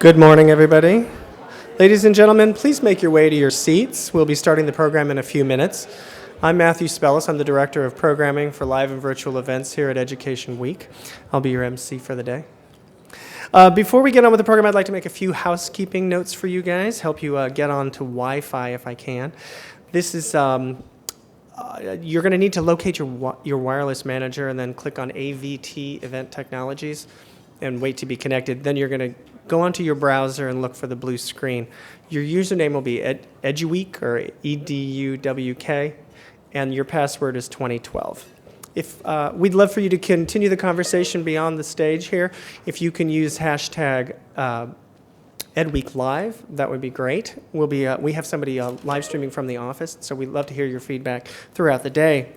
Good morning, everybody. Ladies and gentlemen, please make your way to your seats. We'll be starting the program in a few minutes. I'm Matthew Spellis. I'm the Director of Programming for live and virtual events here at Education Week. I'll be your MC for the day. Before we get on with the program, I'd like to make a few housekeeping notes for you guys, help you get on to Wi-Fi if I can. This is, you're going to need to locate your wireless manager and then click on AVT Event Technologies and wait to be connected. Then you're going to go onto your browser and look for the blue screen. Your username will be EduWeek or EDUWK, and your password is 2012. We'd love for you to continue the conversation beyond the stage here. If you can use hashtag EdWeekLive, that would be great. We have somebody live streaming from the office, so we'd love to hear your feedback throughout the day.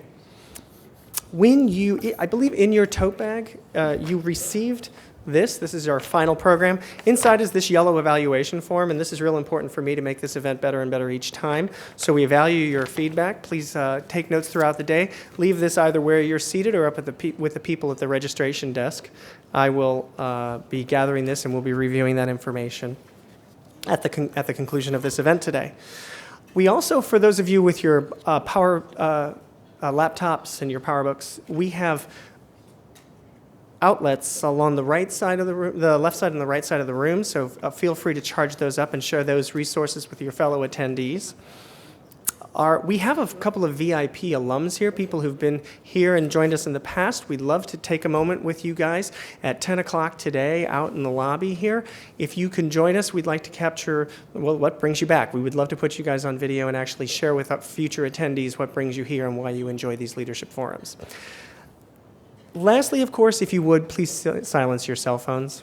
I believe in your tote bag, you received this is our final program. Inside is this yellow evaluation form, and this is real important for me to make this event better and better each time. So we value your feedback. Please take notes throughout the day. Leave this either where you're seated or up with the people at the registration desk. I will be gathering this, and we'll be reviewing that information at the conclusion of this event today. We also, for those of you with your power laptops and your PowerBooks, we have outlets along the right side of the room, the left side and the right side of the room, so feel free to charge those up and share those resources with your fellow attendees. We have a couple of VIP alums here, people who've been here and joined us in the past. We'd love to take a moment with you guys at 10 o'clock today out in the lobby here. If you can join us, we'd like to capture, what brings you back. We would love to put you guys on video and actually share with future attendees what brings you here and why you enjoy these leadership forums. Lastly, of course, if you would, please silence your cell phones.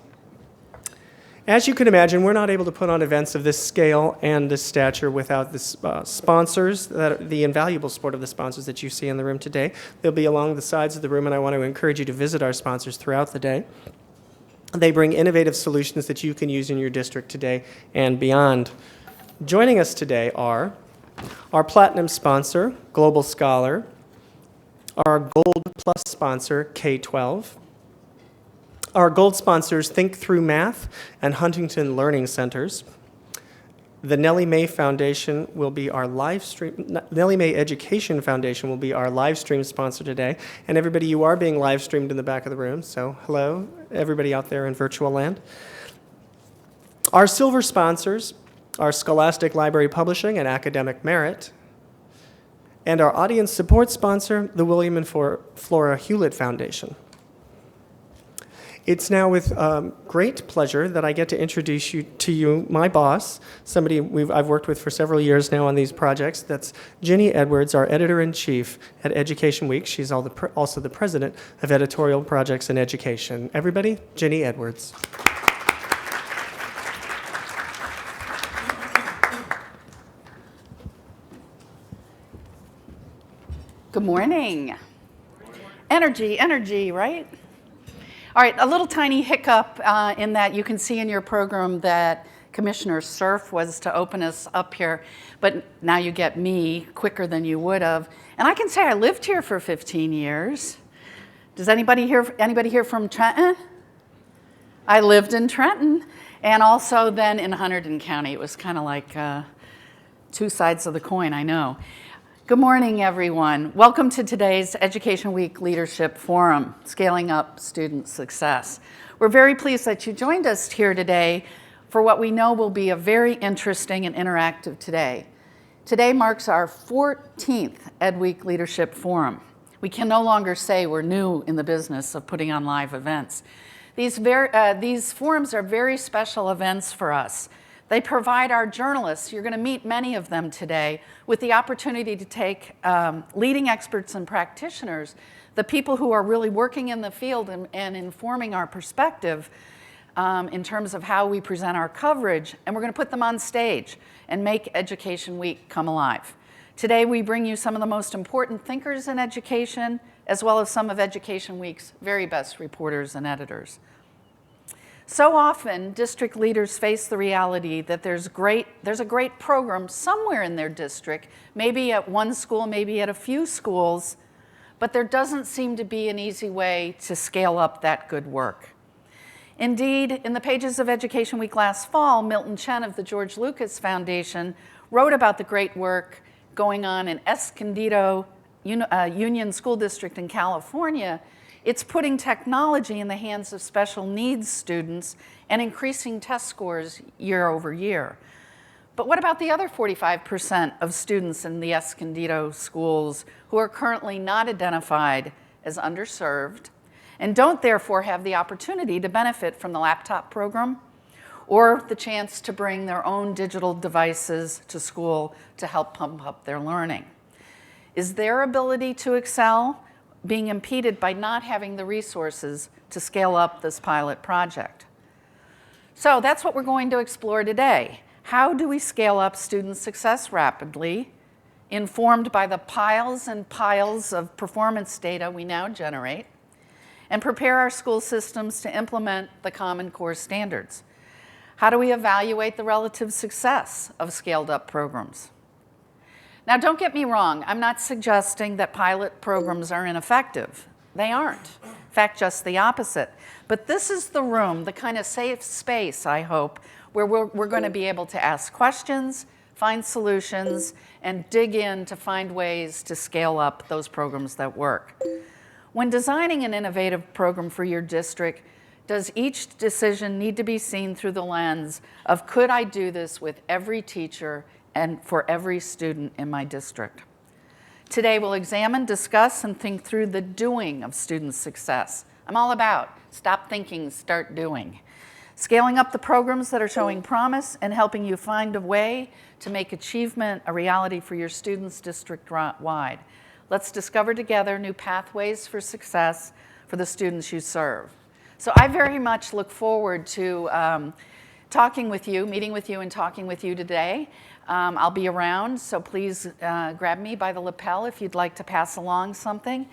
As you can imagine, we're not able to put on events of this scale and this stature without the sponsors, the invaluable support of the sponsors that you see in the room today. They'll be along the sides of the room, and I want to encourage you to visit our sponsors throughout the day. They bring innovative solutions that you can use in your district today and beyond. Joining us today are our Platinum sponsor, Global Scholar, our Gold Plus sponsor, K-12, our Gold sponsors, Think Through Math and Huntington Learning Centers. The Nellie Mae Foundation will be our Nellie Mae Education Foundation will be our live stream sponsor today. And everybody, you are being live streamed in the back of the room, so hello, everybody out there in virtual land. Our silver sponsors are Scholastic Library Publishing and Academic Merit. And our audience support sponsor, the William and Flora Hewlett Foundation. It's now with great pleasure that I get to introduce you my boss, somebody I've worked with for several years now on these projects. That's Ginny Edwards, our editor-in-chief at Education Week. She's also the president of Editorial Projects in Education. Everybody, Ginny Edwards. Good morning. Energy, right? All right, a little tiny hiccup in that you can see in your program that Commissioner Cerf was to open us up here, but now you get me quicker than you would have. And I can say I lived here for 15 years. Does anybody here from Trenton? I lived in Trenton and also then in Hunterdon County. It was kind of like two sides of the coin, I know. Good morning, everyone. Welcome to today's Education Week Leadership Forum, Scaling Up Student Success. We're very pleased that you joined us here today for what we know will be a very interesting and interactive day. Today marks our 14th Ed Week Leadership Forum. We can no longer say we're new in the business of putting on live events. These forums are very special events for us. They provide our journalists, you're going to meet many of them today, with the opportunity to take leading experts and practitioners, the people who are really working in the field and informing our perspective in terms of how we present our coverage, and we're going to put them on stage and make Education Week come alive. Today we bring you some of the most important thinkers in education, as well as some of Education Week's very best reporters and editors. So often, district leaders face the reality that there's a great program somewhere in their district, maybe at one school, maybe at a few schools, but there doesn't seem to be an easy way to scale up that good work. Indeed, in the pages of Education Week last fall, Milton Chen of the George Lucas Foundation wrote about the great work going on in Escondido Union School District in California. It's putting technology in the hands of special needs students and increasing test scores year over year. But what about the other 45% of students in the Escondido schools who are currently not identified as underserved and don't therefore have the opportunity to benefit from the laptop program or the chance to bring their own digital devices to school to help pump up their learning? Is their ability to excel being impeded by not having the resources to scale up this pilot project? So that's what we're going to explore today. How do we scale up student success rapidly, informed by the piles and piles of performance data we now generate, and prepare our school systems to implement the Common Core standards? How do we evaluate the relative success of scaled up programs? Now, don't get me wrong, I'm not suggesting that pilot programs are ineffective. They aren't. In fact, just the opposite. But this is the room, the kind of safe space, I hope, where we're going to be able to ask questions, find solutions, and dig in to find ways to scale up those programs that work. When designing an innovative program for your district, does each decision need to be seen through the lens of, could I do this with every teacher and for every student in my district? Today we'll examine, discuss, and think through the doing of student success. I'm all about stop thinking, start doing. Scaling up the programs that are showing promise and helping you find a way to make achievement a reality for your students district-wide. Let's discover together new pathways for success for the students you serve. So I very much look forward to talking with you, meeting with you and talking with you today. I'll be around, so please grab me by the lapel if you'd like to pass along something.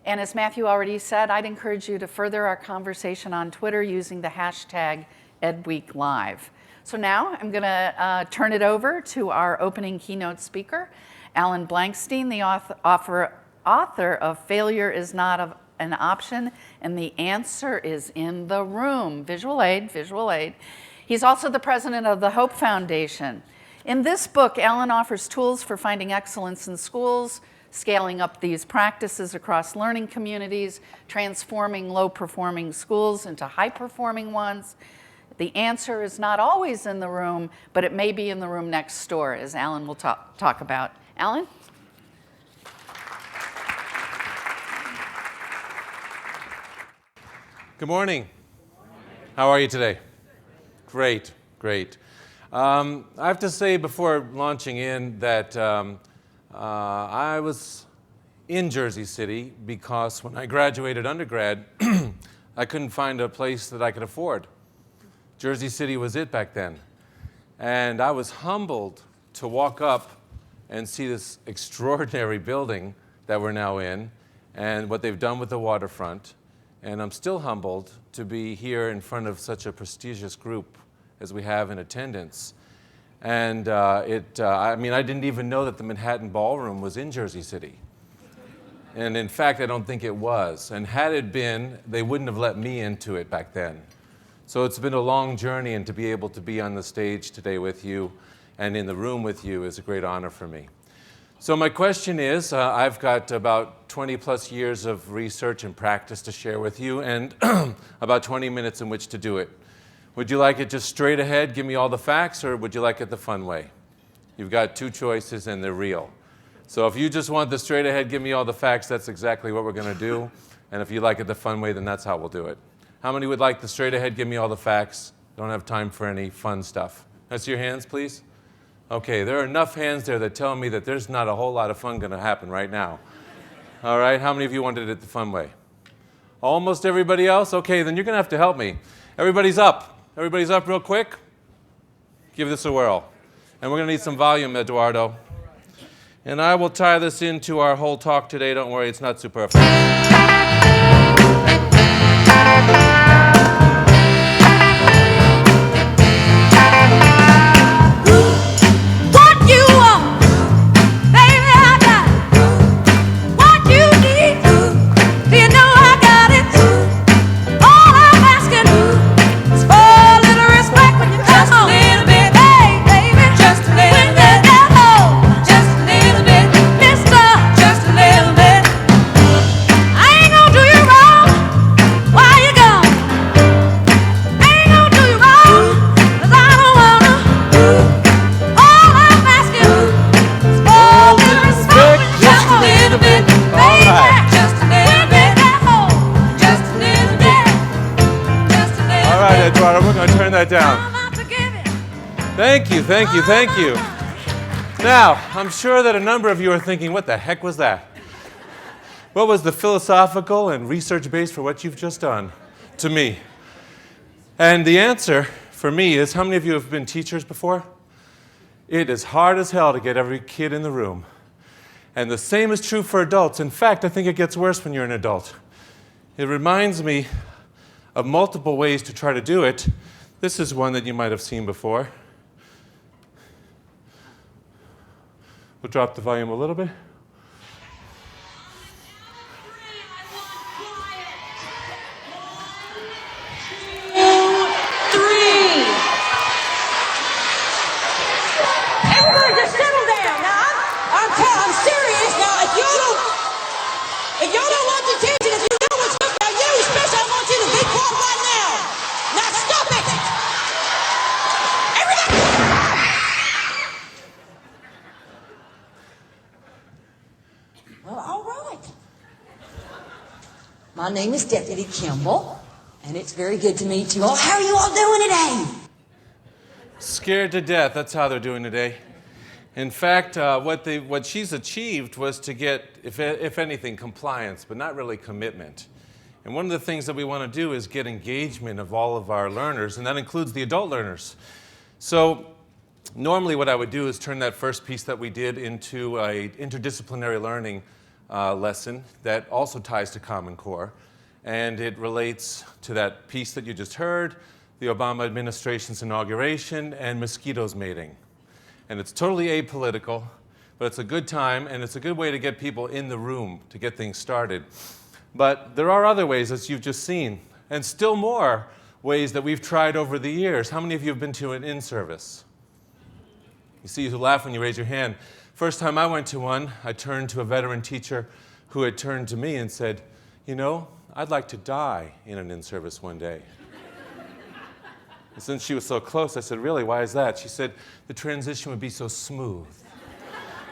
And as Matthew already said, I'd encourage you to further our conversation on Twitter using the hashtag EdWeekLive. So now I'm going to turn it over to our opening keynote speaker, Alan Blankstein, the author of Failure is Not an Option, and the Answer is in the Room. Visual aid, visual aid. He's also the president of the Hope Foundation. In this book, Alan offers tools for finding excellence in schools, scaling up these practices across learning communities, transforming low-performing schools into high-performing ones. The answer is not always in the room, but it may be in the room next door, as Alan will talk about. Alan? Good morning. How are you today? Great, great. I have to say before launching in that I was in Jersey City because when I graduated undergrad, I couldn't find a place that I could afford. Jersey City was it back then. And I was humbled to walk up and see this extraordinary building that we're now in and what they've done with the waterfront. And I'm still humbled to be here in front of such a prestigious group as we have in attendance. And I mean, I didn't even know that the Manhattan Ballroom was in Jersey City. And in fact, I don't think it was. And had it been, they wouldn't have let me into it back then. So it's been a long journey, and to be able to be on the stage today with you and in the room with you is a great honor for me. So my question is, I've got about 20 plus years of research and practice to share with you, and about 20 minutes in which to do it. Would you like it just straight ahead, give me all the facts, or would you like it the fun way? You've got two choices, and they're real. So if you just want the straight ahead, give me all the facts, that's exactly what we're going to do. And if you like it the fun way, then that's how we'll do it. How many would like the straight ahead, give me all the facts? Don't have time for any fun stuff. Can I see your hands, please? Okay, there are enough hands there that tell me that there's not a whole lot of fun going to happen right now. All right, how many of you wanted it the fun way? Almost everybody else? Okay, then you're going to have to help me. Everybody's up. Everybody's up real quick? Give this a whirl. And we're going to need some volume, Eduardo. And I will tie this into our whole talk today. Don't worry, it's not superfluous. Eduardo, we're going to turn that down. Thank you, thank you, thank you. Now, I'm sure that a number of you are thinking, what the heck was that? What was the philosophical and research base for what you've just done to me? And the answer for me is, how many of you have been teachers before? It is hard as hell to get every kid in the room. And the same is true for adults. In fact, I think it gets worse when you're an adult. It reminds me of multiple ways to try to do it. This is one that you might have seen before. We'll drop the volume a little bit. My name is Deputy Kimball, and it's very good to meet you all. How are you all doing today? Scared to death, that's how they're doing today. In fact, what she's achieved was to get, if anything, compliance, but not really commitment. And one of the things that we want to do is get engagement of all of our learners, and that includes the adult learners. So normally what I would do is turn that first piece that we did into an interdisciplinary learning lesson that also ties to Common Core, and it relates to that piece that you just heard, the Obama administration's inauguration and mosquitoes mating. And it's totally apolitical, but it's a good time, and it's a good way to get people in the room to get things started. But there are other ways, as you've just seen, and still more ways that we've tried over the years. How many of you have been to an in-service? You see, you laugh when you raise your hand. First time I went to one, I turned to a veteran teacher who had turned to me and said, you know, I'd like to die in an in-service one day. And since she was so close, I said, really, why is that? She said, the transition would be so smooth.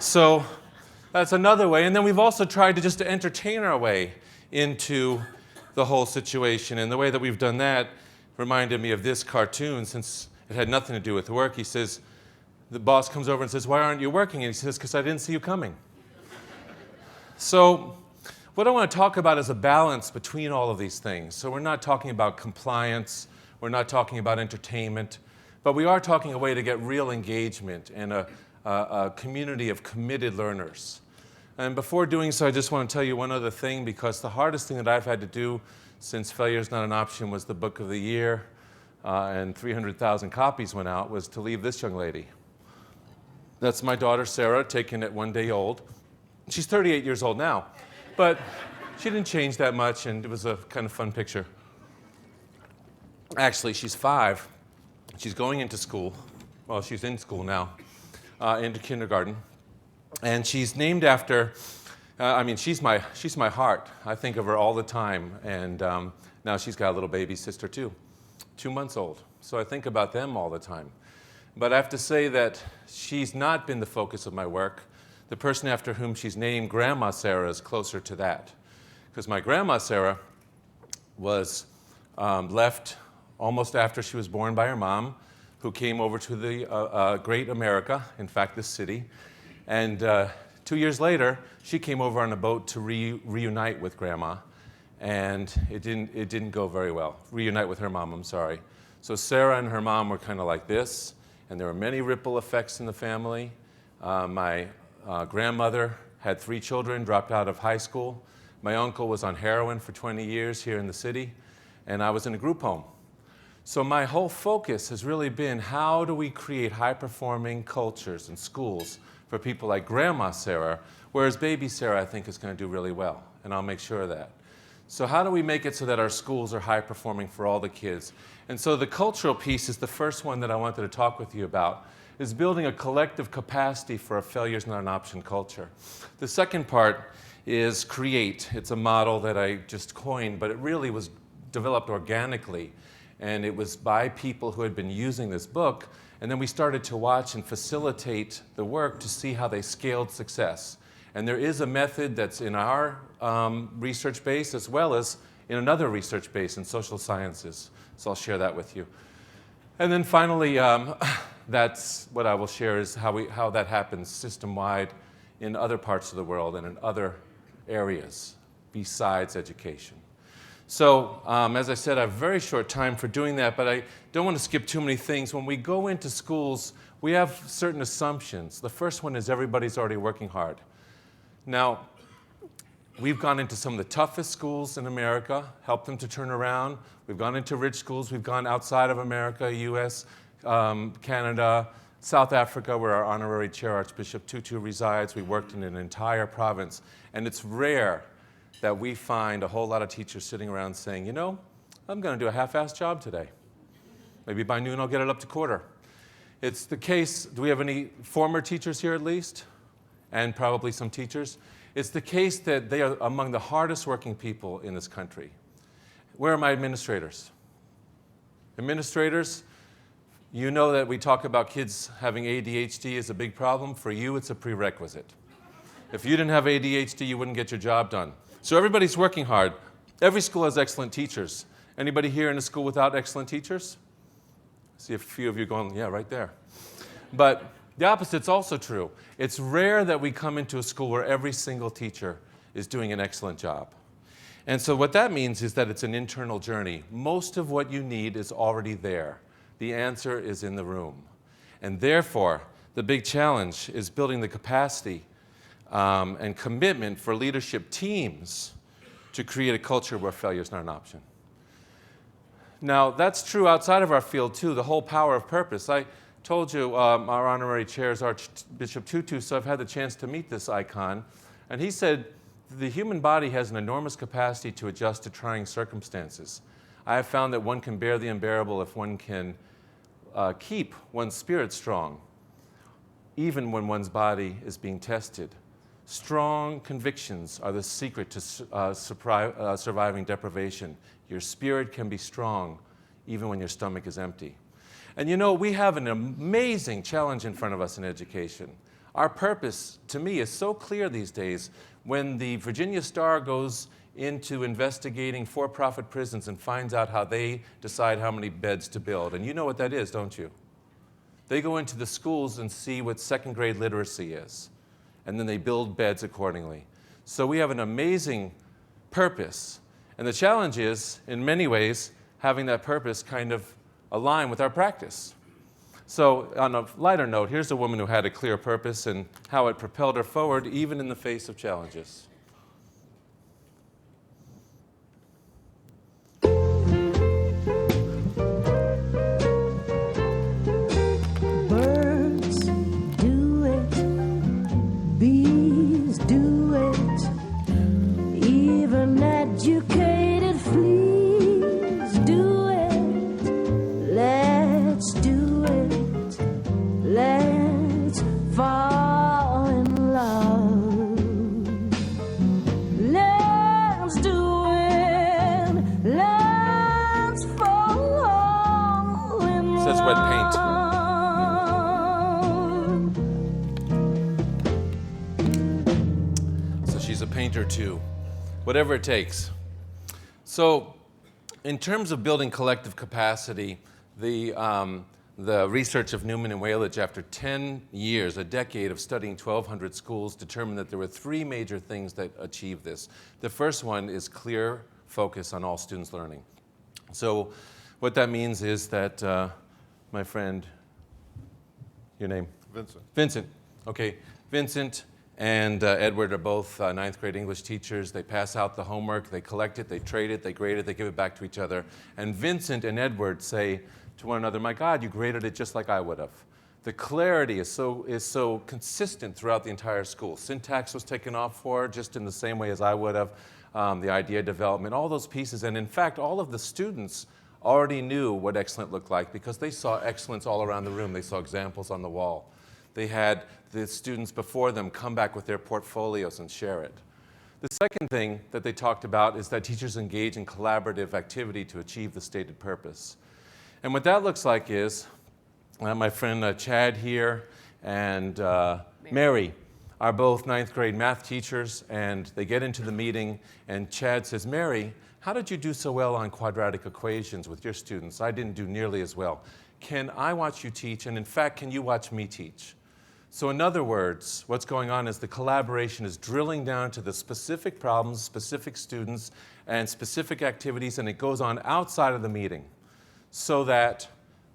So that's another way. And then we've also tried to just to entertain our way into the whole situation. And the way that we've done that reminded me of this cartoon, since it had nothing to do with work. He says, the boss comes over and says, why aren't you working? And he says, because I didn't see you coming. So what I want to talk about is a balance between all of these things. So we're not talking about compliance, we're not talking about entertainment, but we are talking a way to get real engagement and a community of committed learners. And before doing so, I just want to tell you one other thing, because the hardest thing that I've had to do since Failure is Not an Option was the book of the year, and 300,000 copies went out, was to leave this young lady. That's my daughter, Sarah, taken at 1 day old. She's 38 years old now, but she didn't change that much, and it was a kind of fun picture. Actually, she's 5. She's going into school. Well, she's in school now, into kindergarten. And she's named after, she's my heart. I think of her all the time. And now she's got a little baby sister, too, 2 months old. So I think about them all the time. But I have to say that she's not been the focus of my work. The person after whom she's named, Grandma Sarah, is closer to that. Because my Grandma Sarah was left almost after she was born by her mom, who came over to the great America, in fact, this city. And 2 years later, she came over on a boat to reunite with Grandma. And it didn't go very well. Reunite with her mom, I'm sorry. So Sarah and her mom were kind of like this. And there were many ripple effects in the family. My grandmother had 3 children, dropped out of high school. My uncle was on heroin for 20 years here in the city. And I was in a group home. So my whole focus has really been, how do we create high-performing cultures and schools for people like Grandma Sarah, whereas baby Sarah, I think, is going to do really well, and I'll make sure of that. So how do we make it so that our schools are high-performing for all the kids? And so the cultural piece is the first one that I wanted to talk with you about, is building a collective capacity for a Failure's Not an Option culture. The second part is create. It's a model that I just coined, but it really was developed organically. And it was by people who had been using this book. And then we started to watch and facilitate the work to see how they scaled success. And there is a method that's in our research base, as well as in another research base in social sciences. So I'll share that with you. And then finally, that's what I will share is how that happens system-wide in other parts of the world and in other areas besides education. So, as I said, I have a very short time for doing that, but I don't want to skip too many things. When we go into schools, we have certain assumptions. The first one is everybody's already working hard. Now, we've gone into some of the toughest schools in America, helped them to turn around. We've gone into rich schools. We've gone outside of America, US, Canada, South Africa, where our honorary chair, Archbishop Tutu, resides. We worked in an entire province. And it's rare that we find a whole lot of teachers sitting around saying, you know, I'm going to do a half-assed job today. Maybe by noon I'll get it up to quarter. It's the case, do we have any former teachers here at least? And probably some teachers. It's the case that they are among the hardest working people in this country. Where are my administrators? Administrators, you know that we talk about kids having ADHD is a big problem. For you, it's a prerequisite. If you didn't have ADHD, you wouldn't get your job done. So everybody's working hard. Every school has excellent teachers. Anybody here in a school without excellent teachers? I see a few of you going, yeah, right there. But the opposite's also true. It's rare that we come into a school where every single teacher is doing an excellent job. And so what that means is that it's an internal journey. Most of what you need is already there. The answer is in the room. And therefore, the big challenge is building the capacity and commitment for leadership teams to create a culture where failure is not an option. Now, that's true outside of our field, too, the whole power of purpose. I told you our honorary chair is Archbishop Tutu, so I've had the chance to meet this icon. And he said, the human body has an enormous capacity to adjust to trying circumstances. I have found that one can bear the unbearable if one can keep one's spirit strong, even when one's body is being tested. Strong convictions are the secret to surviving deprivation. Your spirit can be strong even when your stomach is empty. And you know, we have an amazing challenge in front of us in education. Our purpose, to me, is so clear these days. When the Virginia Star goes into investigating for-profit prisons and finds out how they decide how many beds to build, and you know what that is, don't you? They go into the schools and see what second-grade literacy is, and then they build beds accordingly. So we have an amazing purpose. And the challenge is, in many ways, having that purpose kind of align with our practice. So on a lighter note, here's a woman who had a clear purpose and how it propelled her forward even in the face of challenges. Birds do it, bees do it, even educated fleas do it. Let's do it, let's fall in love. Let's do it, let's fall in love. Says wet paint. So she's a painter too. Whatever it takes. So in terms of building collective capacity, the research of Newman and Whalage after 10 years, a decade of studying 1,200 schools, determined that there were three major things that achieve this. The first one is clear focus on all students' learning. So what that means is that, my friend, your name? Vincent. Vincent. Okay, Vincent and Edward are both ninth grade English teachers. They pass out the homework, they collect it, they trade it, they grade it, they give it back to each other. And Vincent and Edward say to one another, my God, you graded it just like I would have. The clarity is so consistent throughout the entire school. Syntax was taken off for just in the same way as I would have. The idea development, all those pieces. And in fact, all of the students already knew what excellent looked like because they saw excellence all around the room. They saw examples on the wall. They had the students before them come back with their portfolios and share it. The second thing that they talked about is that teachers engage in collaborative activity to achieve the stated purpose. And what that looks like is, my friend Chad here and Mary are both ninth grade math teachers, and they get into the meeting, and Chad says, Mary, How did you do so well on quadratic equations with your students? I didn't do nearly as well. Can I watch you teach? And in fact, can you watch me teach? So in other words, what's going on is the collaboration is drilling down to the specific problems, specific students, and specific activities, and it goes on outside of the meeting so that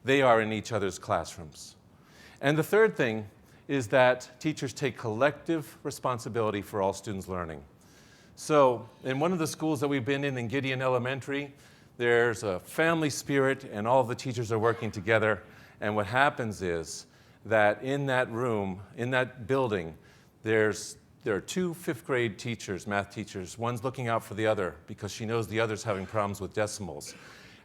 they are in each other's classrooms. And the third thing is that teachers take collective responsibility for all students' learning. So in one of the schools that we've been in Gideon Elementary, there's a family spirit and all of the teachers are working together. And what happens is that in that room, in that building, there are two fifth-grade teachers, math teachers. One's looking out for the other because she knows the other's having problems with decimals.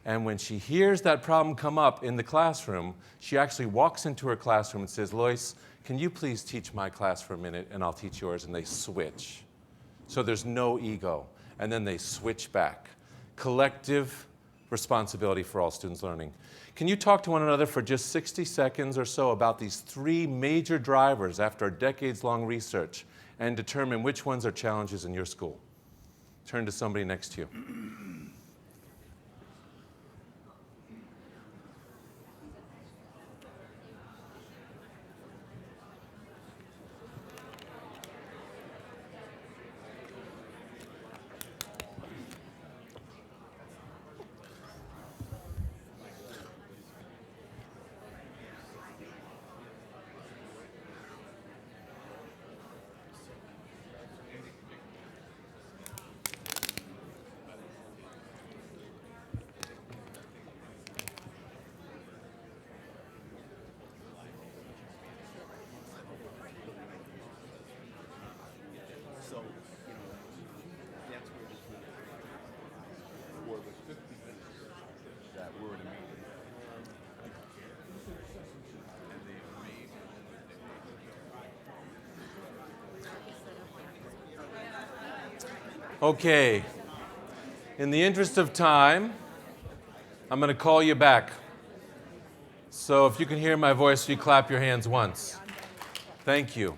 And when she hears that problem come up in the classroom, she actually walks into her classroom and says, Lois, can you please teach my class for a minute and I'll teach yours? And they switch. So there's no ego. And then they switch back. Collective responsibility for all students' learning. Can you talk to one another for just 60 seconds or so about these three major drivers after decades-long research and determine which ones are challenges in your school? Turn to somebody next to you. Okay. In the interest of time, I'm going to call you back. So if you can hear my voice, you clap your hands once. Thank you.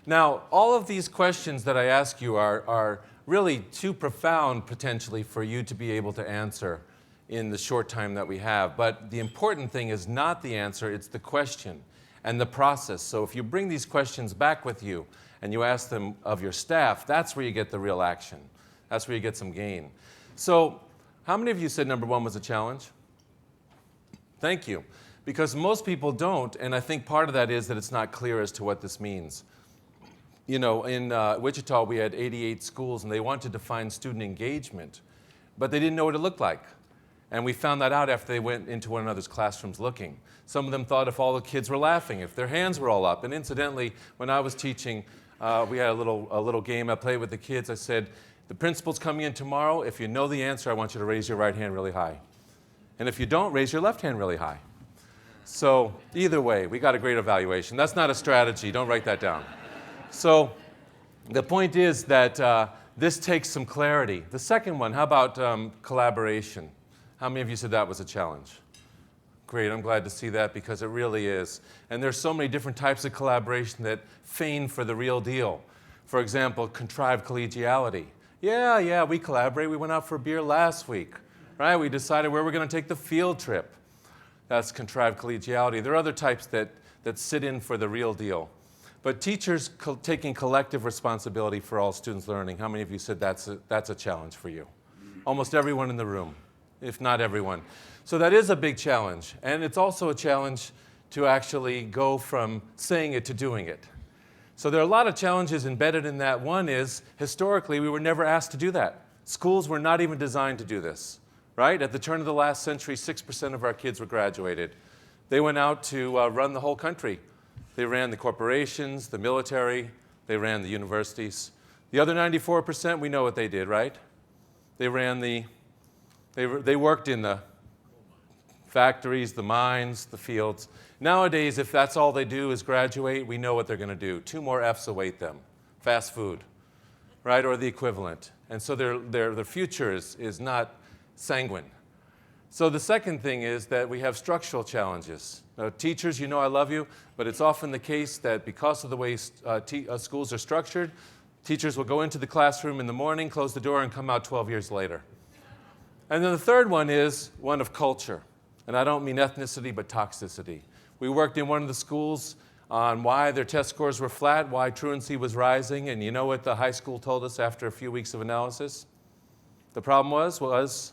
Now, all of these questions that I ask you are really too profound, potentially, for you to be able to answer in the short time that we have. But the important thing is not the answer, it's the question and the process. So if you bring these questions back with you and you ask them of your staff, that's where you get the real action. That's where you get some gain. So how many of you said number one was a challenge? Thank you. Because most people don't, and I think part of that is that it's not clear as to what this means. You know, in Wichita, we had 88 schools, and they wanted to define student engagement, but they didn't know what it looked like. And we found that out after they went into one another's classrooms looking. Some of them thought if all the kids were laughing, if their hands were all up. And incidentally, when I was teaching, we had a little game I played with the kids. I said, the principal's coming in tomorrow. If you know the answer, I want you to raise your right hand really high. And if you don't, raise your left hand really high. So either way, we got a great evaluation. That's not a strategy. Don't write that down. So the point is that this takes some clarity. The second one, how about collaboration? How many of you said that was a challenge? Great, I'm glad to see that because it really is. And there's so many different types of collaboration that feign for the real deal. For example, contrived collegiality. Yeah, we collaborate. We went out for a beer last week, right? We decided where we're going to take the field trip. That's contrived collegiality. There are other types that sit in for the real deal. But teachers taking collective responsibility for all students' learning. How many of you said that's a challenge for you? Almost everyone in the room, if not everyone. So that is a big challenge. And it's also a challenge to actually go from saying it to doing it. So there are a lot of challenges embedded in that. One is, historically, we were never asked to do that. Schools were not even designed to do this, right? At the turn of the last century, 6% of our kids were graduated. They went out to run the whole country. They ran the corporations, the military, they ran the universities. The other 94%, we know what they did, right? They worked in the factories, the mines, the fields. Nowadays, if that's all they do is graduate, we know what they're going to do. 2 more Fs await them. Fast food, right, or the equivalent. And so their future is not sanguine. So the second thing is that we have structural challenges. Now, teachers, you know I love you, but it's often the case that because of the way schools are structured, teachers will go into the classroom in the morning, close the door, and come out 12 years later. And then the third one is one of culture. And I don't mean ethnicity, but toxicity. We worked in one of the schools on why their test scores were flat, why truancy was rising, and you know what the high school told us after a few weeks of analysis? The problem was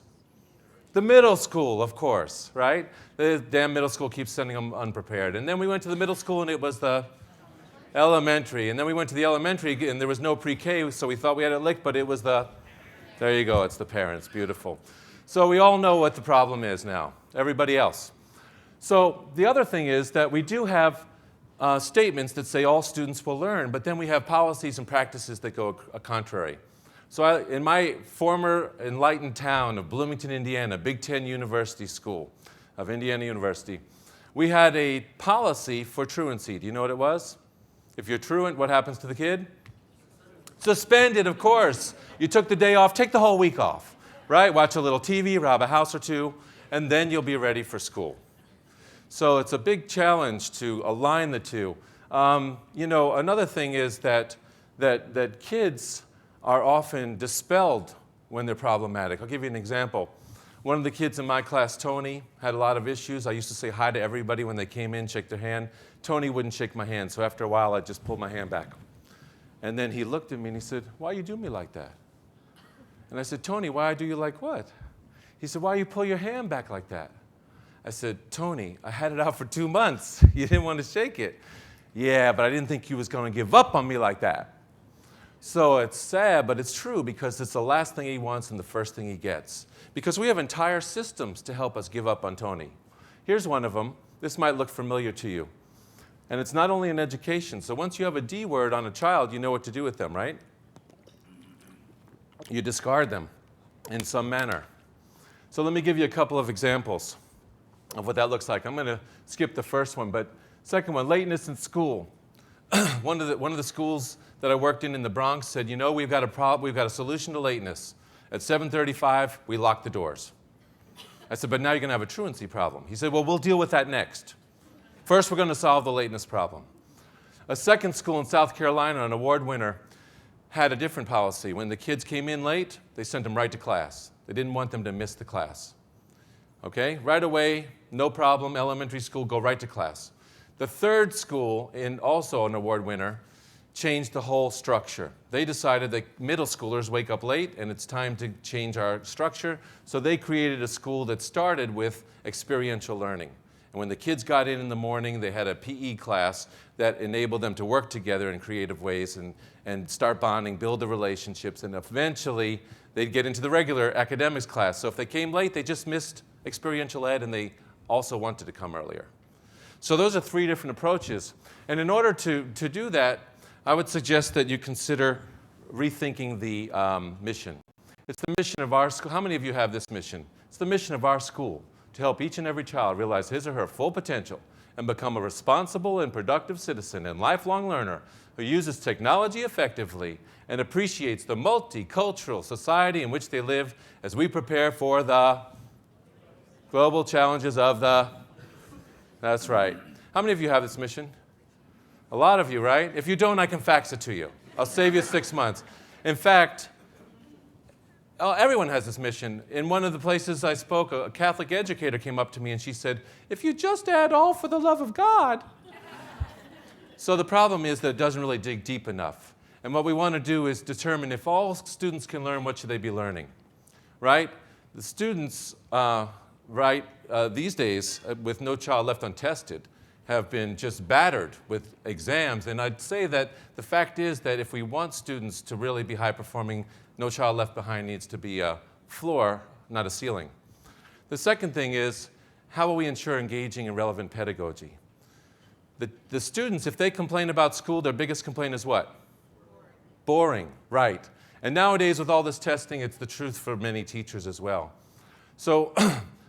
the middle school, of course, right? The damn middle school keeps sending them unprepared. And then we went to the middle school, and it was the elementary. And then we went to the elementary, and there was no pre-K, so we thought we had it licked, but it was the, there you go, it's the parents, beautiful. So we all know what the problem is now, everybody else. So the other thing is that we do have statements that say all students will learn, but then we have policies and practices that go contrary. So in my former enlightened town of Bloomington, Indiana, Big Ten University School of Indiana University, we had a policy for truancy. Do you know what it was? If you're truant, what happens to the kid? Suspended, of course. You took the day off, take the whole week off, right? Watch a little TV, rob a house or two, and then you'll be ready for school. So it's a big challenge to align the two. You know, another thing is that kids are often dispelled when they're problematic. I'll give you an example. One of the kids in my class, Tony, had a lot of issues. I used to say hi to everybody when they came in, shake their hand. Tony wouldn't shake my hand, so after a while, I just pulled my hand back. And then he looked at me and he said, "Why you do me like that?" And I said, "Tony, why I do you like what?" He said, "Why you pull your hand back like that?" I said, "Tony, I had it out for 2 months. You didn't want to shake it." "Yeah, but I didn't think you was going to give up on me like that." So it's sad, but it's true, because it's the last thing he wants and the first thing he gets. Because we have entire systems to help us give up on Tony. Here's one of them. This might look familiar to you. And it's not only in education. So once you have a D word on a child, you know what to do with them, right? You discard them in some manner. So let me give you a couple of examples of what that looks like. I'm going to skip the first one, but second one, lateness in school. One of the schools that I worked in the Bronx said, "You know, we've got a solution to lateness. At 7:35, we lock the doors." I said, "But now you're going to have a truancy problem." He said, "Well, we'll deal with that next. First, we're going to solve the lateness problem." A second school in South Carolina, an award winner, had a different policy. When the kids came in late, they sent them right to class. They didn't want them to miss the class. Okay? Right away, no problem, elementary school, go right to class. The third school, also an award winner, changed the whole structure. They decided that middle schoolers wake up late and it's time to change our structure. So they created a school that started with experiential learning. And when the kids got in the morning, they had a PE class that enabled them to work together in creative ways and start bonding, build the relationships, and eventually they'd get into the regular academics class. So if they came late, they just missed experiential ed, and they also wanted to come earlier. So those are 3 different approaches. And in order to do that, I would suggest that you consider rethinking the mission. It's the mission of our school. How many of you have this mission? It's the mission of our school, to help each and every child realize his or her full potential and become a responsible and productive citizen and lifelong learner who uses technology effectively and appreciates the multicultural society in which they live as we prepare for the global challenges of the... That's right. How many of you have this mission? A lot of you, right? If you don't, I can fax it to you. I'll save you 6 months. In fact, everyone has this mission. In one of the places I spoke, a Catholic educator came up to me and she said, "If you just add all for the love of God." So the problem is that it doesn't really dig deep enough. And what we want to do is determine if all students can learn, what should they be learning, right? The students, these days, with No Child Left Untested, have been just battered with exams. And I'd say that the fact is that if we want students to really be high-performing, No Child Left Behind needs to be a floor, not a ceiling. The second thing is, how will we ensure engaging and relevant pedagogy? The students, if they complain about school, their biggest complaint is what? Boring, right. And nowadays, with all this testing, it's the truth for many teachers as well. So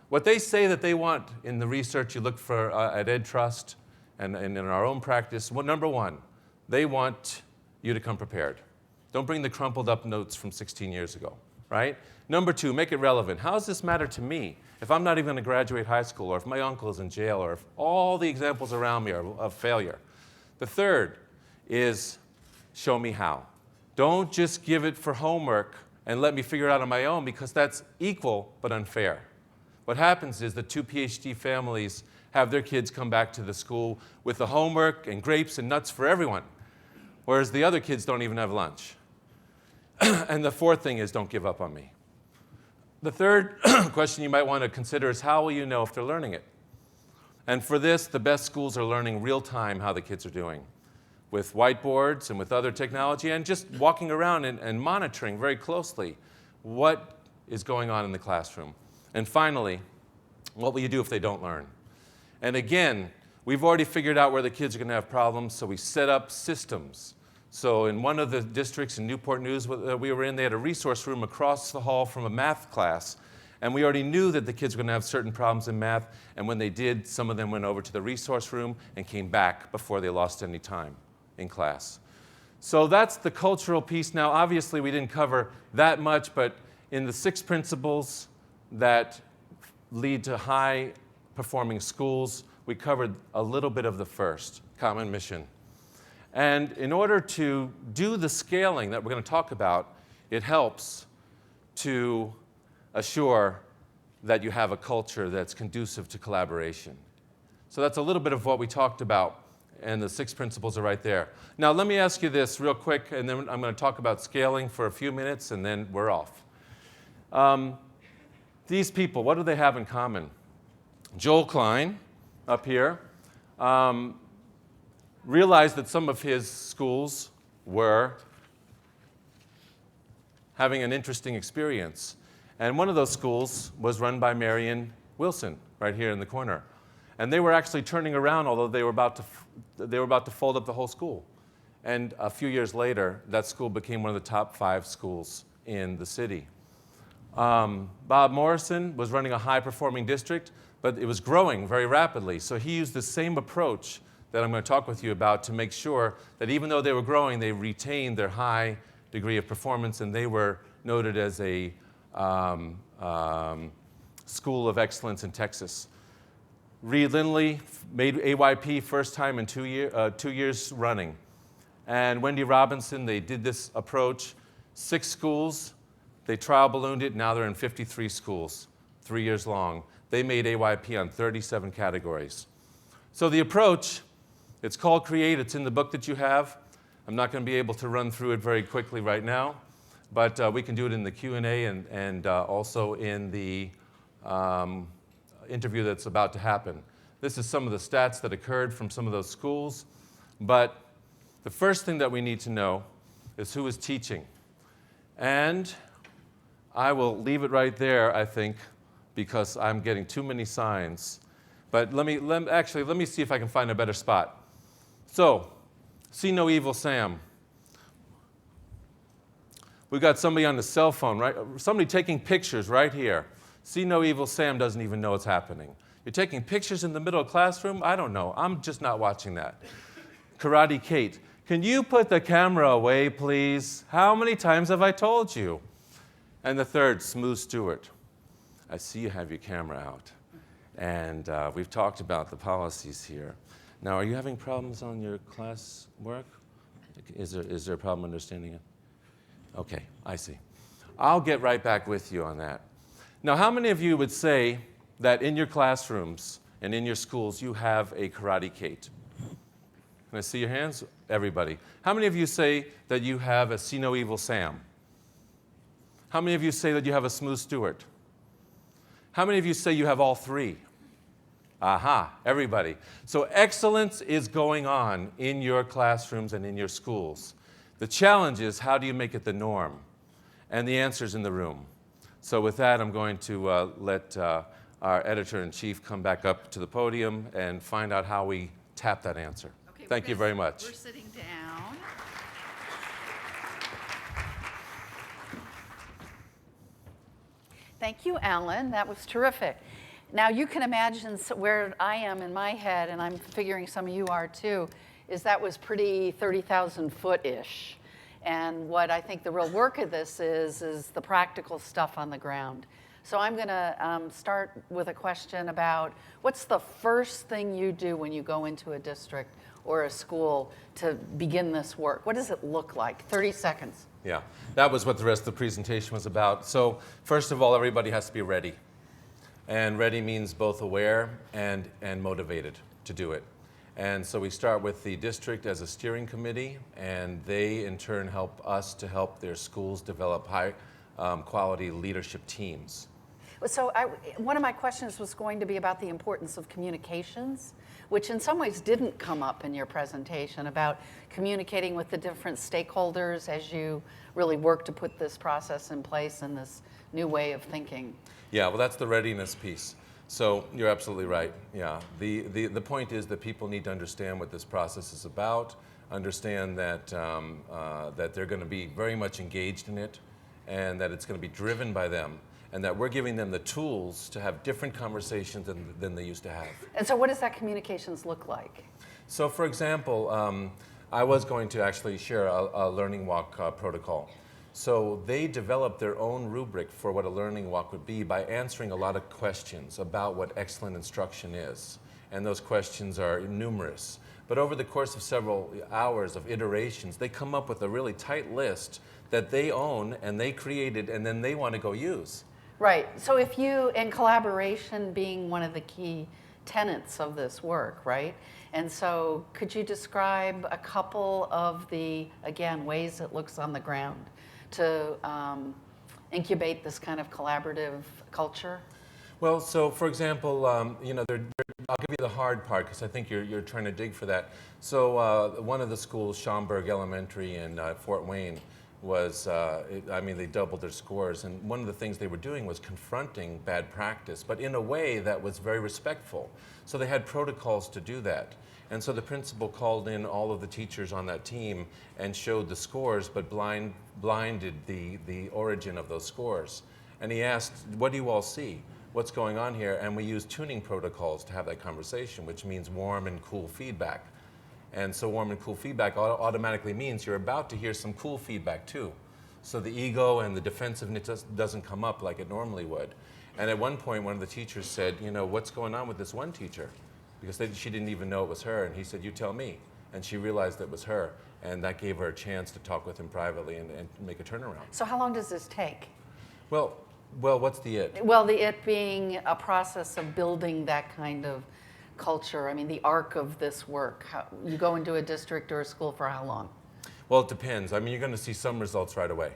what they say that they want in the research you look for at EdTrust and in our own practice, number 1, they want you to come prepared. Don't bring the crumpled up notes from 16 years ago, right? Number 2, make it relevant. How does this matter to me if I'm not even going to graduate high school, or if my uncle is in jail, or if all the examples around me are of failure? The third is show me how. Don't just give it for homework and let me figure it out on my own because that's equal but unfair. What happens is the 2 PhD families have their kids come back to the school with the homework and grapes and nuts for everyone, whereas the other kids don't even have lunch. And the fourth thing is don't give up on me. The third question you might want to consider is how will you know if they're learning it? And for this, the best schools are learning real time how the kids are doing with whiteboards and with other technology and just walking around and monitoring very closely what is going on in the classroom. And finally, what will you do if they don't learn? And again, we've already figured out where the kids are going to have problems, so we set up systems. So in one of the districts in Newport News that we were in, they had a resource room across the hall from a math class. And we already knew that the kids were going to have certain problems in math. And when they did, some of them went over to the resource room and came back before they lost any time in class. So that's the cultural piece. Now, obviously, we didn't cover that much, but in the 6 principles that lead to high-performing schools, we covered a little bit of the first, common mission. And in order to do the scaling that we're going to talk about, it helps to assure that you have a culture that's conducive to collaboration. So that's a little bit of what we talked about, and the 6 principles are right there. Now, let me ask you this real quick, and then I'm going to talk about scaling for a few minutes, and then we're off. These people, what do they have in common? Joel Klein, up here, realized that some of his schools were having an interesting experience. And one of those schools was run by Marion Wilson, right here in the corner. And they were actually turning around, although they were about to fold up the whole school. And a few years later, that school became one of the top 5 schools in the city. Bob Morrison was running a high-performing district, but it was growing very rapidly. So he used the same approach that I'm going to talk with you about to make sure that even though they were growing, they retained their high degree of performance, and they were noted as a school of excellence in Texas. Reed Lindley made AYP first time in 2 years running. And Wendy Robinson, they did this approach. 6 schools, they trial ballooned it, now they're in 53 schools, 3 years long. They made AYP on 37 categories. So the approach, it's called CREATE, it's in the book that you have. I'm not going to be able to run through it very quickly right now, but we can do it in the Q&A and also in the interview that's about to happen. This is some of the stats that occurred from some of those schools, but the first thing that we need to know is who is teaching. And I will leave it right there, I think, because I'm getting too many signs. But let me see if I can find a better spot. So, See No Evil Sam. We've got somebody on the cell phone, right? Somebody taking pictures right here. See No Evil Sam doesn't even know it's happening. You're taking pictures in the middle of the classroom? I don't know. I'm just not watching that. Karate Kate. Can you put the camera away, please? How many times have I told you? And the third, Smooth Stewart. I see you have your camera out. And we've talked about the policies here. Now, are you having problems on your class work? Is there a problem understanding it? Okay, I see. I'll get right back with you on that. Now, how many of you would say that in your classrooms and in your schools you have a Karate Kate? Can I see your hands? Everybody. How many of you say that you have a See No Evil Sam? How many of you say that you have a Smooth Stewart? How many of you say you have all 3? Aha, everybody. So excellence is going on in your classrooms and in your schools. The challenge is, how do you make it the norm? And the answer's in the room. So with that, I'm going to let our editor-in-chief come back up to the podium and find out how we tap that answer. Okay, Thank you very much. We're sitting down. Thank you, Alan. That was terrific. Now, you can imagine where I am in my head, and I'm figuring some of you are too, is that was pretty 30,000 foot-ish. And what I think the real work of this is the practical stuff on the ground. So I'm going to start with a question about what's the first thing you do when you go into a district or a school to begin this work? What does it look like? 30 seconds. Yeah, that was what the rest of the presentation was about. So first of all, everybody has to be ready. And ready means both aware and motivated to do it. And so we start with the district as a steering committee, and they in turn help us to help their schools develop high quality leadership teams. So one of my questions was going to be about the importance of communications, which in some ways didn't come up in your presentation, about communicating with the different stakeholders as you really work to put this process in place and this new way of thinking. Yeah, well, that's the readiness piece. So you're absolutely right. Yeah, the point is that people need to understand what this process is about, understand that that they're going to be very much engaged in it, and that it's going to be driven by them, and that we're giving them the tools to have different conversations than they used to have. And so what does that communications look like? So for example, I was going to actually share a learning walk protocol. So they developed their own rubric for what a learning walk would be by answering a lot of questions about what excellent instruction is. And those questions are numerous. But over the course of several hours of iterations, they come up with a really tight list that they own and they created and then they want to go use. Right. So if you, and collaboration being one of the key tenets of this work, right? And so could you describe a couple of the, again, ways it looks on the ground to incubate this kind of collaborative culture? Well, so for example, you know, I'll give you the hard part because I think you're trying to dig for that. So one of the schools, Schaumburg Elementary in Fort Wayne, was, I mean, they doubled their scores. And one of the things they were doing was confronting bad practice, but in a way that was very respectful. So they had protocols to do that. And so the principal called in all of the teachers on that team and showed the scores, but blinded the origin of those scores. And he asked, what do you all see? What's going on here? And we used tuning protocols to have that conversation, which means warm and cool feedback. And so warm and cool feedback automatically means you're about to hear some cool feedback too. So the ego and the defensiveness doesn't come up like it normally would. And at one point, one of the teachers said, you know, what's going on with this one teacher? Because she didn't even know it was her. And he said, you tell me. And she realized it was her. And that gave her a chance to talk with him privately and make a turnaround. So how long does this take? Well, what's the it? Well, the it being a process of building that kind of culture. I mean, the arc of this work. You go into a district or a school for how long? Well, it depends. I mean, you're going to see some results right away,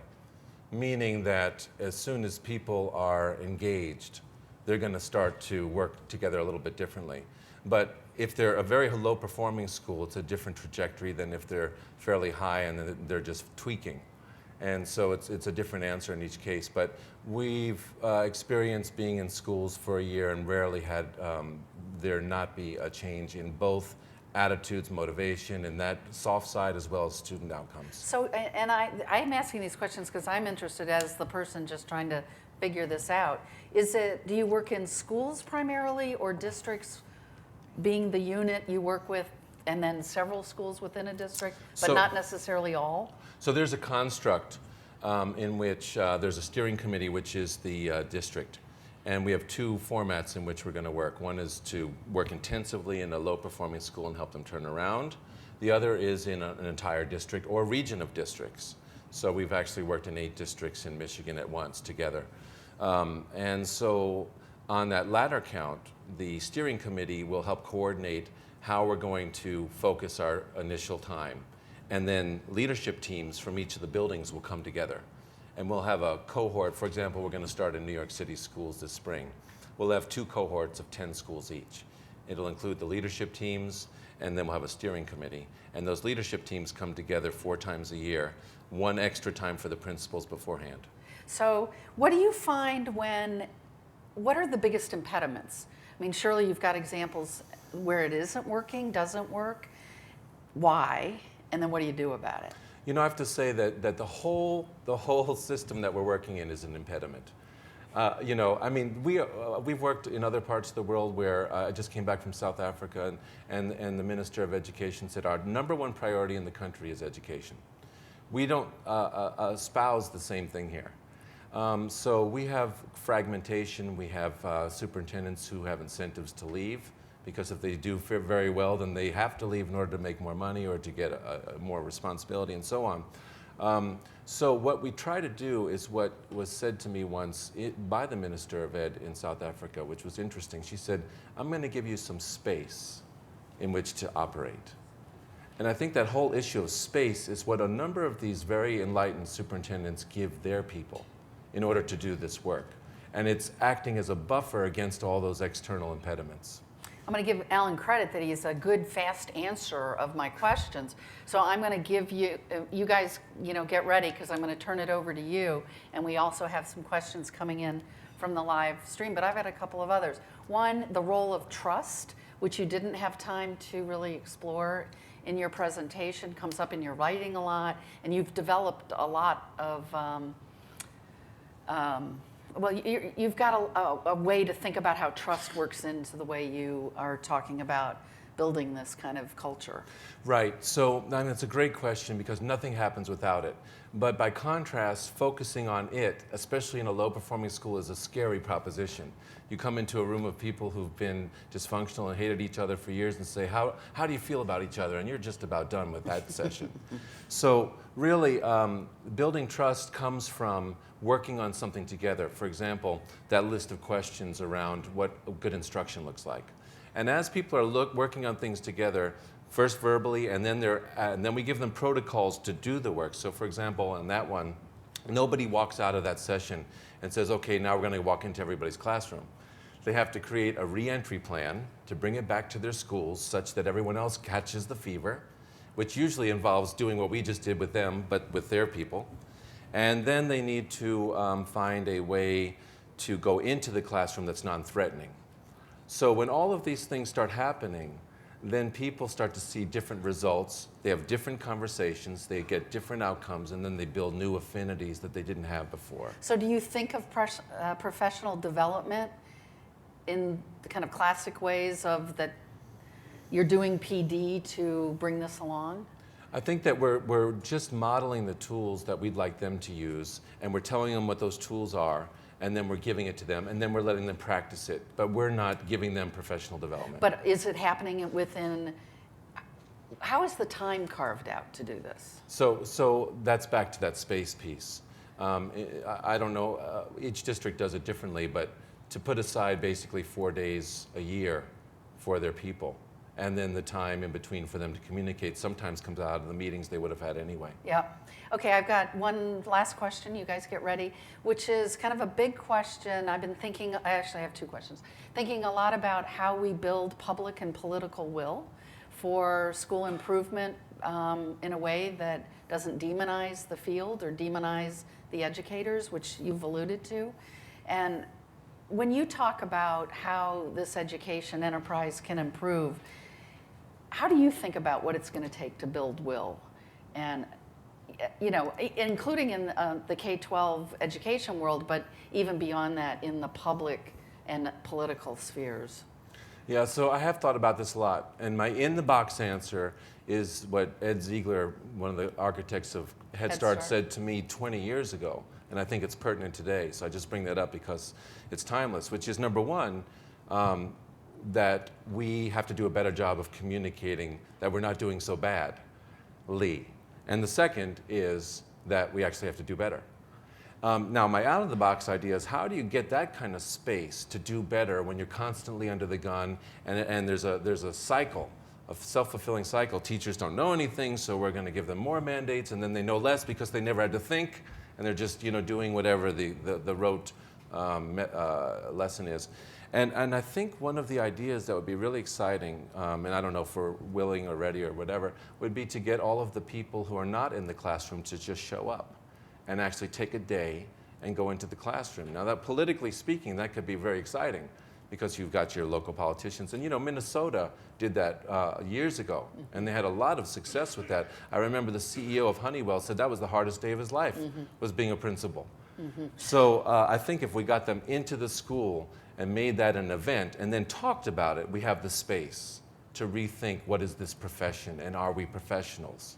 meaning that as soon as people are engaged, they're going to start to work together a little bit differently. But if they're a very low-performing school, it's a different trajectory than if they're fairly high and they're just tweaking. And so it's a different answer in each case. But we've experienced being in schools for a year and rarely had there not be a change in both attitudes, motivation, and that soft side as well as student outcomes. So, and I'm asking these questions because I'm interested as the person just trying to figure this out. Do you work in schools primarily or districts being the unit you work with and then several schools within a district, but not necessarily all? So there's a construct in which there's a steering committee, which is the district. And we have two formats in which we're going to work. One is to work intensively in a low-performing school and help them turn around. The other is in an entire district or region of districts. So we've actually worked in 8 districts in Michigan at once together. And so on that latter count, the steering committee will help coordinate how we're going to focus our initial time. And then leadership teams from each of the buildings will come together. And we'll have a cohort. For example, we're going to start in New York City schools this spring. We'll have 2 cohorts of 10 schools each. It'll include the leadership teams, and then we'll have a steering committee. And those leadership teams come together 4 times a year, 1 extra time for the principals beforehand. So what do you find what are the biggest impediments? I mean, surely you've got examples where it isn't working, doesn't work. Why? And then what do you do about it? You know, I have to say that the whole system that we're working in is an impediment. You know, I mean, we've worked in other parts of the world where I just came back from South Africa, and the Minister of Education said our #1 priority in the country is education. We don't espouse the same thing here. So we have fragmentation. We have superintendents who have incentives to leave, because if they do very well, then they have to leave in order to make more money or to get more responsibility and so on. So what we try to do is what was said to me once by the Minister of Ed in South Africa, which was interesting. She said, I'm going to give you some space in which to operate. And I think that whole issue of space is what a number of these very enlightened superintendents give their people in order to do this work. And it's acting as a buffer against all those external impediments. I'm going to give Alan credit that he's a good, fast answerer of my questions. So I'm going to give you, you guys, get ready, because I'm going to turn it over to you. And we also have some questions coming in from the live stream, but I've had a couple of others. One, the role of trust, which you didn't have time to really explore in your presentation, comes up in your writing a lot, and you've developed a lot of, well, you've got a way to think about how trust works into the way you are talking about building this kind of culture. Right. So that's a great question, because nothing happens without it. But by contrast, focusing on it, especially in a low-performing school, is a scary proposition. You come into a room of people who've been dysfunctional and hated each other for years and say, how do you feel about each other? And you're just about done with that session. So really, building trust comes from working on something together. For example, that list of questions around what good instruction looks like. And as people are working on things together, first verbally, and then we give them protocols to do the work. So for example, on that one, nobody walks out of that session and says, okay, now we're going to walk into everybody's classroom. They have to create a re-entry plan to bring it back to their schools such that everyone else catches the fever, which usually involves doing what we just did with them, but with their people. And then they need to find a way to go into the classroom that's non-threatening. So when all of these things start happening, then people start to see different results, they have different conversations, they get different outcomes, and then they build new affinities that they didn't have before. So do you think of professional development in the kind of classic ways of that you're doing PD to bring this along? I think that we're just modeling the tools that we'd like them to use, and we're telling them what those tools are, and then we're giving it to them, and then we're letting them practice it. But we're not giving them professional development. But is it happening within, how is the time carved out to do this? So that's back to that space piece. I don't know, each district does it differently, but to put aside basically 4 days a year for their people, and then the time in between for them to communicate sometimes comes out of the meetings they would have had anyway. Yeah. Okay, I've got one last question. You guys get ready, which is kind of a big question. I've been thinking, I actually have two questions. Thinking a lot about how we build public and political will for school improvement in a way that doesn't demonize the field or demonize the educators, which you've alluded to. And when you talk about how this education enterprise can improve, how do you think about what it's going to take to build will? And, including in the K-12 education world, but even beyond that in the public and political spheres? Yeah, so I have thought about this a lot. And my in-the-box answer is what Ed Ziegler, one of the architects of Head Start, said to me 20 years ago. And I think it's pertinent today. So I just bring that up because it's timeless, which is number one, that we have to do a better job of communicating that we're not doing so badly. And the second is that we actually have to do better. Now, my out-of-the-box idea is how do you get that kind of space to do better when you're constantly under the gun and there's a cycle, a self-fulfilling cycle. Teachers don't know anything, so we're going to give them more mandates, and then they know less because they never had to think, and they're just doing whatever the rote lesson is. And I think one of the ideas that would be really exciting, and I don't know if we're willing or ready or whatever, would be to get all of the people who are not in the classroom to just show up and actually take a day and go into the classroom. Now, that politically speaking, that could be very exciting because you've got your local politicians. And Minnesota did that years ago, and they had a lot of success with that. I remember the CEO of Honeywell said that was the hardest day of his life, was being a principal. So I think if we got them into the school and made that an event and then talked about it, we have the space to rethink what is this profession and are we professionals?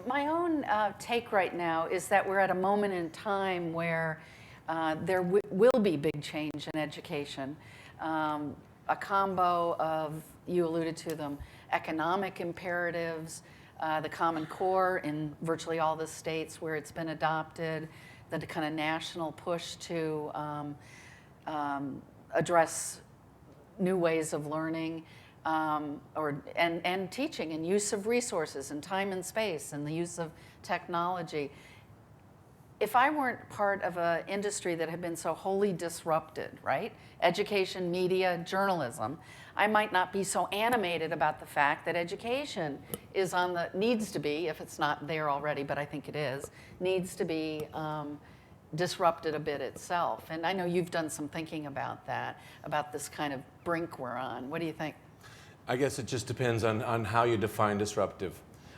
My own take right now is that we're at a moment in time where There will be big change in education. A combo of, you alluded to them, economic imperatives, the Common Core in virtually all the states where it's been adopted, the kind of national push to address new ways of learning, and teaching, and use of resources, and time and space, and the use of technology. If I weren't part of an industry that had been so wholly disrupted, right? Education, media, journalism, I might not be so animated about the fact that education is needs to be, if it's not there already, but I think it is, needs to be disrupted a bit itself. And I know you've done some thinking about that, about this kind of brink we're on. What do you think? I guess it just depends on how you define disruptive.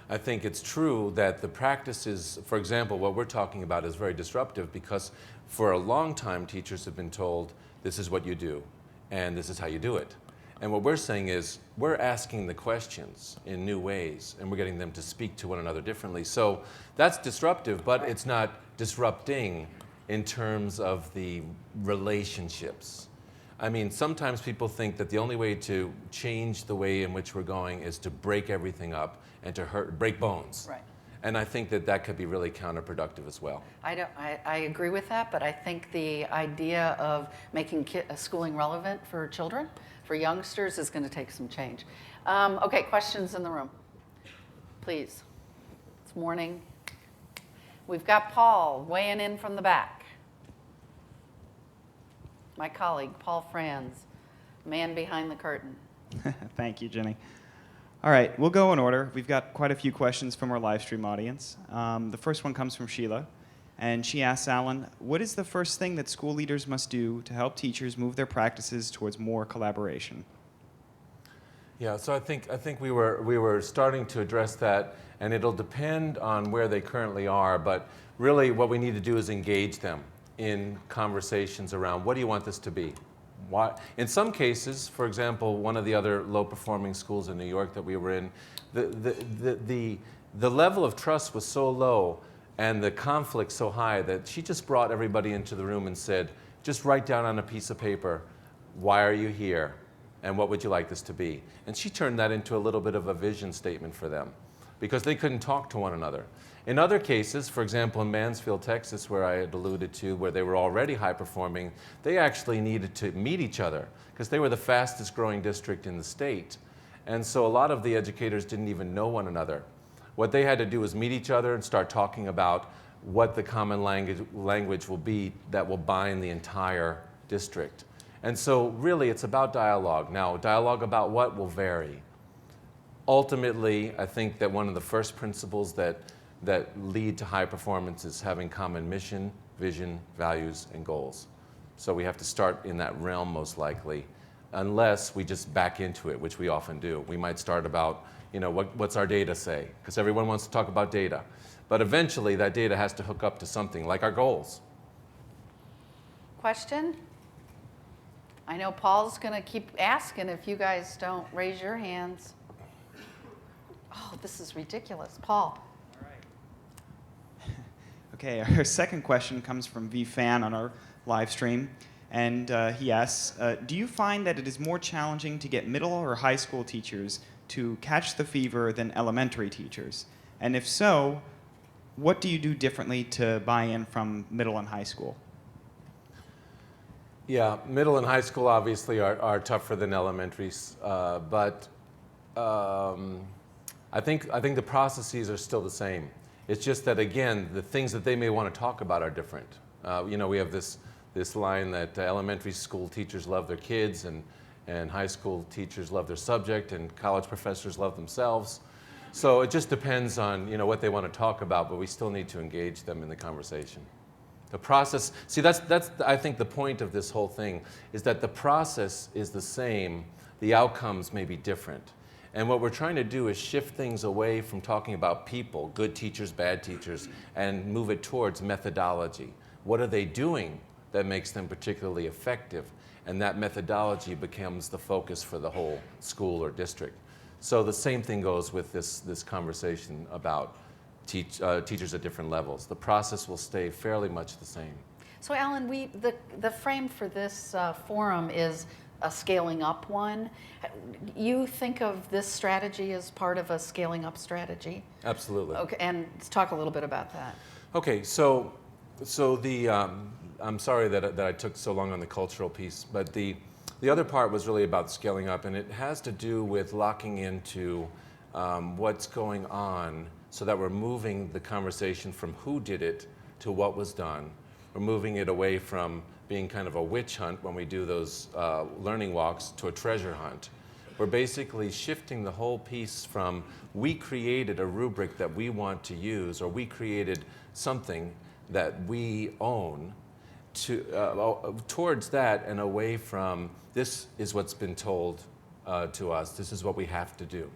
I think it's true that the practices, for example, what we're talking about is very disruptive because for a long time teachers have been told this is what you do and this is how you do it. And what we're saying is we're asking the questions in new ways and we're getting them to speak to one another differently. So that's disruptive, but it's not disrupting in terms of the relationships. I mean, sometimes people think that the only way to change the way in which we're going is to break everything up and to break bones. Right. And I think that that could be really counterproductive as well. I agree with that, but I think the idea of making schooling relevant for children, for youngsters, is going to take some change. Okay, questions in the room, please. It's morning. We've got Paul weighing in from the back. My colleague, Paul Franz, man behind the curtain. Thank you, Jenny. All right, we'll go in order. We've got quite a few questions from our live stream audience. The first one comes from Sheila, and she asks Alan, what is the first thing that school leaders must do to help teachers move their practices towards more collaboration? Yeah, so I think we were starting to address that, and it'll depend on where they currently are, but really what we need to do is engage them in conversations around what do you want this to be? Why? In some cases, for example, one of the other low-performing schools in New York that we were in, the level of trust was so low and the conflict so high that she just brought everybody into the room and said, just write down on a piece of paper, why are you here? And what would you like this to be? And she turned that into a little bit of a vision statement for them because they couldn't talk to one another. In other cases, for example, in Mansfield, Texas, where I had alluded to, where they were already high performing, they actually needed to meet each other because they were the fastest growing district in the state. And so a lot of the educators didn't even know one another. What they had to do was meet each other and start talking about what the common language will be that will bind the entire district. And so really it's about dialogue. Now, dialogue about what will vary. Ultimately, I think that one of the first principles that lead to high performance is having common mission, vision, values, and goals. So we have to start in that realm most likely, unless we just back into it, which we often do. We might start about, what's our data say? Because everyone wants to talk about data. But eventually that data has to hook up to something like our goals. Question? I know Paul's going to keep asking if you guys don't raise your hands. Oh, this is ridiculous. Paul. Okay, our second question comes from VFan on our live stream, and he asks, do you find that it is more challenging to get middle or high school teachers to catch the fever than elementary teachers? And if so, what do you do differently to buy in from middle and high school? Yeah, middle and high school obviously are tougher than elementaries, but I think the processes are still the same. It's just that, again, the things that they may want to talk about are different. We have this line that elementary school teachers love their kids and high school teachers love their subject and college professors love themselves. So it just depends on what they want to talk about, but we still need to engage them in the conversation. The process, see, that's I think the point of this whole thing is that the process is the same, the outcomes may be different. And what we're trying to do is shift things away from talking about people, good teachers, bad teachers, and move it towards methodology. What are they doing that makes them particularly effective? And that methodology becomes the focus for the whole school or district. So the same thing goes with this conversation about teachers at different levels. The process will stay fairly much the same. So Alan, the frame for this forum is a scaling up one. You think of this strategy as part of a scaling up strategy? Absolutely. Okay, and let's talk a little bit about that. Okay, so the I'm sorry that I took so long on the cultural piece, but the other part was really about scaling up, and it has to do with locking into what's going on, so that we're moving the conversation from who did it to what was done. We're moving it away from being kind of a witch hunt when we do those learning walks to a treasure hunt. We're basically shifting the whole piece from we created a rubric that we want to use, or we created something that we own, to towards that, and away from this is what's been told to us, this is what we have to do.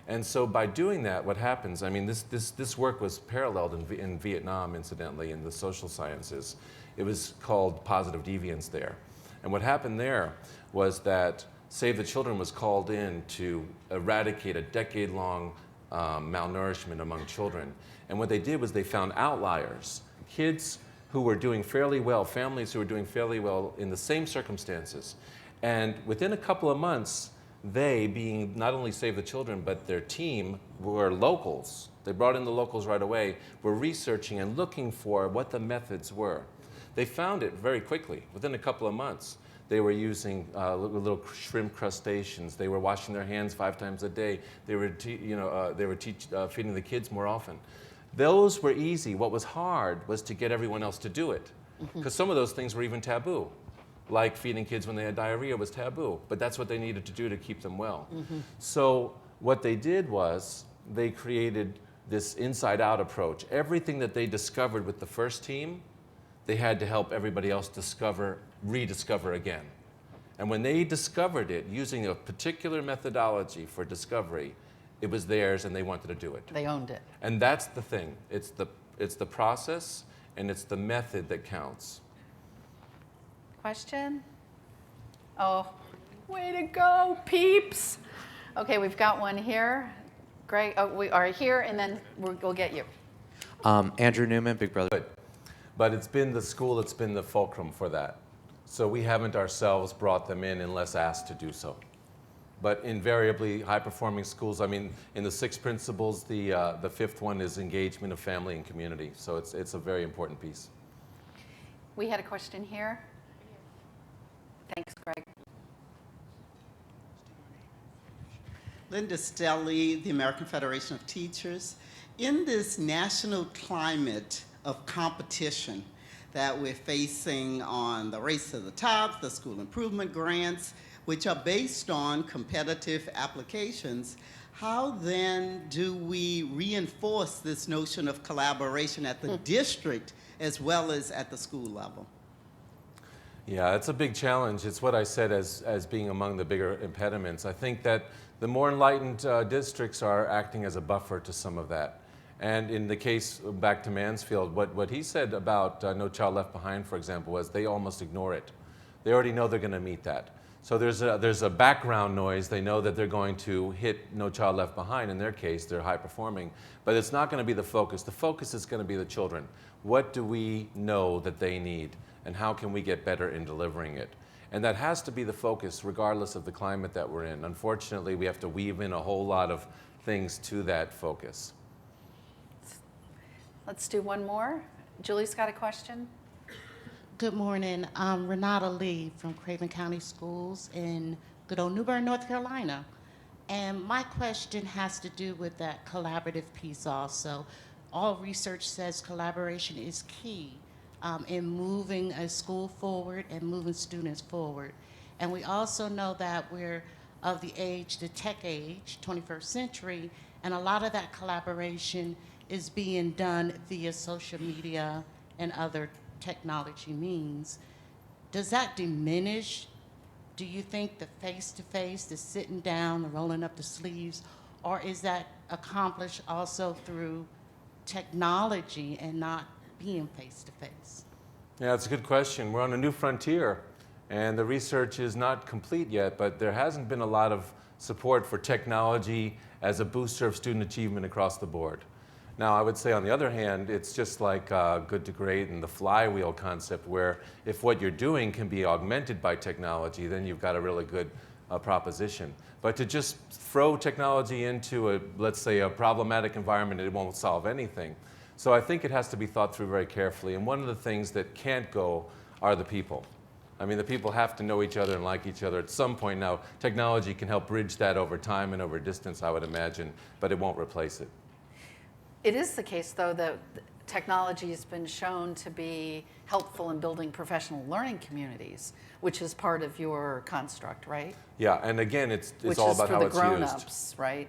And so by doing that, what happens, I mean, this work was paralleled in Vietnam, incidentally, in the social sciences. It was called positive deviance there. And what happened there was that Save the Children was called in to eradicate a decade-long malnourishment among children. And what they did was they found outliers, kids who were doing fairly well, families who were doing fairly well in the same circumstances. And within a couple of months, they, being not only Save the Children, but their team were locals. They brought in the locals right away, were researching and looking for what the methods were. They found it very quickly, within a couple of months. They were using little shrimp crustaceans. They were washing their hands 5 times a day. They were, feeding the kids more often. Those were easy. What was hard was to get everyone else to do it, because some of those things were even taboo. Like feeding kids when they had diarrhea was taboo, but that's what they needed to do to keep them well. So what they did was they created this inside-out approach. Everything that they discovered with the first team, they had to help everybody else rediscover again. And when they discovered it using a particular methodology for discovery, it was theirs and they wanted to do it. They owned it. And that's the thing. It's the process and it's the method that counts. Question? Oh, way to go, peeps. Okay, we've got one here. Greg, we are here, and then we'll get you. Andrew Newman, Big Brother. But it's been the school that's been the fulcrum for that. So we haven't ourselves brought them in unless asked to do so. But invariably, high-performing schools, I mean, in the 6 principles, the 5th one is engagement of family and community. So it's a very important piece. We had a question here. Thanks, Greg. Linda Stelly, the American Federation of Teachers. In this national climate of competition that we're facing on the Race to the Top, the school improvement grants, which are based on competitive applications, how then do we reinforce this notion of collaboration at the district as well as at the school level? Yeah, it's a big challenge. It's what I said as being among the bigger impediments. I think that the more enlightened districts are acting as a buffer to some of that. And in the case, back to Mansfield, what he said about No Child Left Behind, for example, was they almost ignore it. They already know they're going to meet that. So there's a background noise. They know that they're going to hit No Child Left Behind. In their case, they're high performing. But it's not going to be the focus. The focus is going to be the children. What do we know that they need? And how can we get better in delivering it? And that has to be the focus regardless of the climate that we're in. Unfortunately, we have to weave in a whole lot of things to that focus. Let's do one more. Julie's got a question. Good morning. I'm Renata Lee from Craven County Schools in good old New Bern, North Carolina. And my question has to do with that collaborative piece also. All research says collaboration is key in moving a school forward and moving students forward. And we also know that we're of the age, the tech age, 21st century, and a lot of that collaboration is being done via social media and other technology means. Does that diminish, do you think, the face-to-face, the sitting down, the rolling up the sleeves, or is that accomplished also through technology and not being face-to-face? Yeah, it's a good question. We're on a new frontier, and the research is not complete yet, but there hasn't been a lot of support for technology as a booster of student achievement across the board. Now, I would say on the other hand, it's just like good to great and the flywheel concept, where if what you're doing can be augmented by technology, then you've got a really good proposition. But to just throw technology into let's say, a problematic environment, it won't solve anything. So I think it has to be thought through very carefully. And one of the things that can't go are the people. I mean, the people have to know each other and like each other at some point. Now, technology can help bridge that over time and over distance, I would imagine, but it won't replace it. It is the case, though, that technology has been shown to be helpful in building professional learning communities, which is part of your construct, right? Yeah, and again, it's all about how it's used. Which is for the grown-ups, right?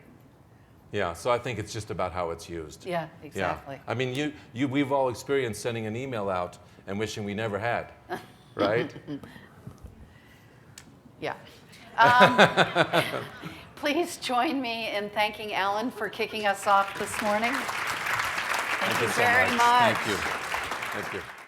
Yeah, so I think it's just about how it's used. Yeah, exactly. Yeah. I mean, we've all experienced sending an email out and wishing we never had, right? Yeah. Please join me in thanking Alan for kicking us off this morning. Thank you so very much. Thank you. Thank you.